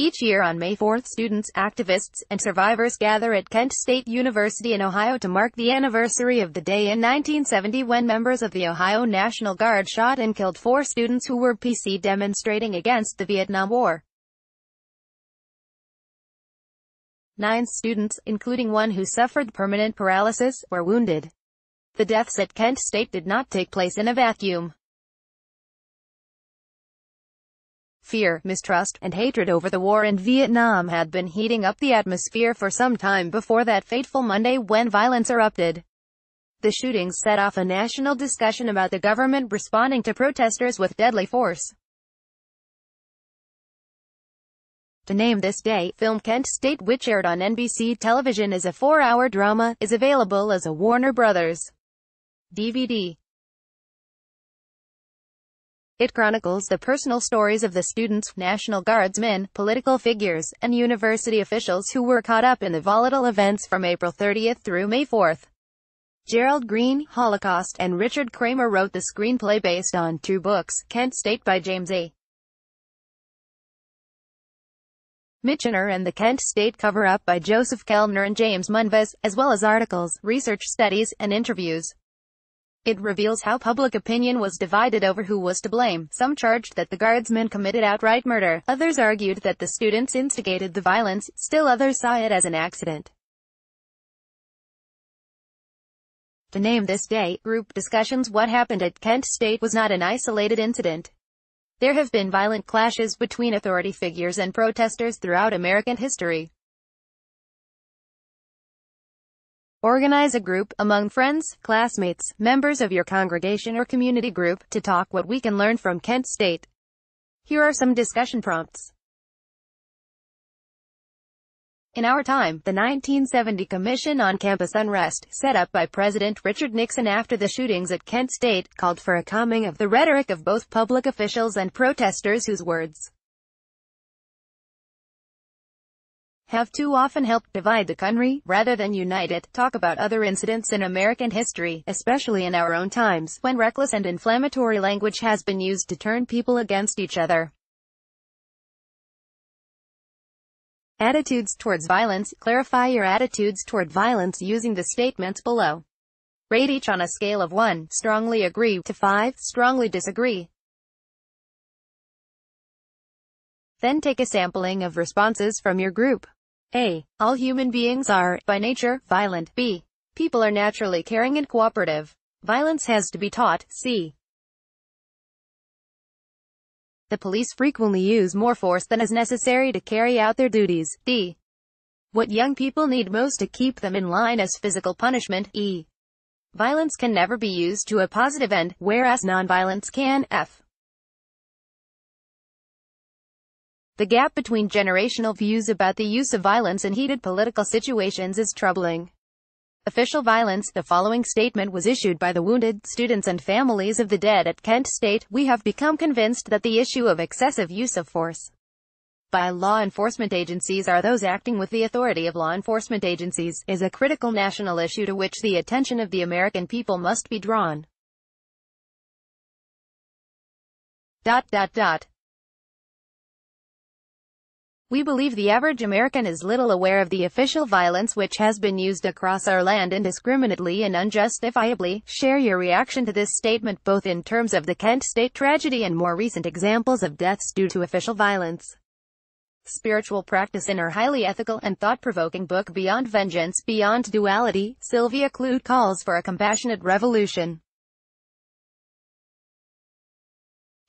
Each year on May 4th, students, activists, and survivors gather at Kent State University in Ohio to mark the anniversary of the day in 1970 when members of the Ohio National Guard shot and killed 4 students who were PC demonstrating against the Vietnam War. 9 students, including one who suffered permanent paralysis, were wounded. The deaths at Kent State did not take place in a vacuum. Fear, mistrust, and hatred over the war in Vietnam had been heating up the atmosphere for some time before that fateful Monday when violence erupted. The shootings set off a national discussion about the government responding to protesters with deadly force. To name this day, film Kent State, which aired on NBC television as a 4-hour drama, is available as a Warner Brothers DVD. It chronicles the personal stories of the students, National Guardsmen, political figures, and university officials who were caught up in the volatile events from April 30th through May 4th. Gerald Green, Holocaust, and Richard Kramer wrote the screenplay based on 2 books, Kent State by James A. Michener and the Kent State Cover-Up by Joseph Kellner and James Munves, as well as articles, research studies, and interviews. It reveals how public opinion was divided over who was to blame. Some charged that the guardsmen committed outright murder, others argued that the students instigated the violence, still others saw it as an accident. To name this day, group discussions. What happened at Kent State was not an isolated incident. There have been violent clashes between authority figures and protesters throughout American history. Organize a group, among friends, classmates, members of your congregation or community group, to talk what we can learn from Kent State. Here are some discussion prompts. In our time, the 1970 Commission on Campus Unrest, set up by President Richard Nixon after the shootings at Kent State, called for a calming of the rhetoric of both public officials and protesters whose words have too often helped divide the country, rather than unite it. Talk about other incidents in American history, especially in our own times, when reckless and inflammatory language has been used to turn people against each other. Attitudes towards violence. Clarify your attitudes toward violence using the statements below. Rate each on a scale of 1, strongly agree, to 5, strongly disagree. Then take a sampling of responses from your group. A. All human beings are, by nature, violent. B. People are naturally caring and cooperative. Violence has to be taught. C. The police frequently use more force than is necessary to carry out their duties. D. What young people need most to keep them in line is physical punishment. E. Violence can never be used to a positive end, whereas nonviolence can. F. The gap between generational views about the use of violence in heated political situations is troubling. Official violence. The following statement was issued by the wounded students and families of the dead at Kent State. We have become convinced that the issue of excessive use of force by law enforcement agencies, or those acting with the authority of law enforcement agencies, is a critical national issue to which the attention of the American people must be drawn. ... We believe the average American is little aware of the official violence which has been used across our land indiscriminately and unjustifiably. Share your reaction to this statement, both in terms of the Kent State tragedy and more recent examples of deaths due to official violence. Spiritual practice. In her highly ethical and thought-provoking book Beyond Vengeance, Beyond Duality, Sylvia Clute calls for a compassionate revolution.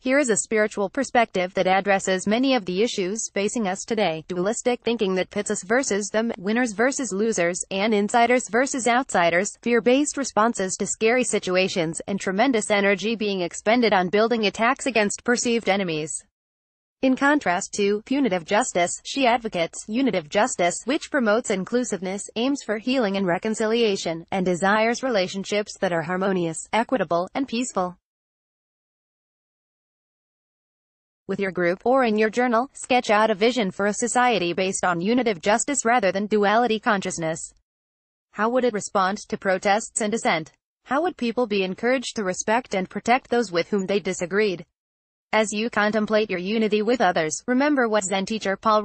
Here is a spiritual perspective that addresses many of the issues facing us today. Dualistic thinking that pits us versus them, winners versus losers, and insiders versus outsiders, fear-based responses to scary situations, and tremendous energy being expended on building attacks against perceived enemies. In contrast to punitive justice, she advocates unitive justice, which promotes inclusiveness, aims for healing and reconciliation, and desires relationships that are harmonious, equitable, and peaceful. With your group, or in your journal, sketch out a vision for a society based on unitive justice rather than duality consciousness. How would it respond to protests and dissent? How would people be encouraged to respect and protect those with whom they disagreed? As you contemplate your unity with others, remember what Zen teacher Paul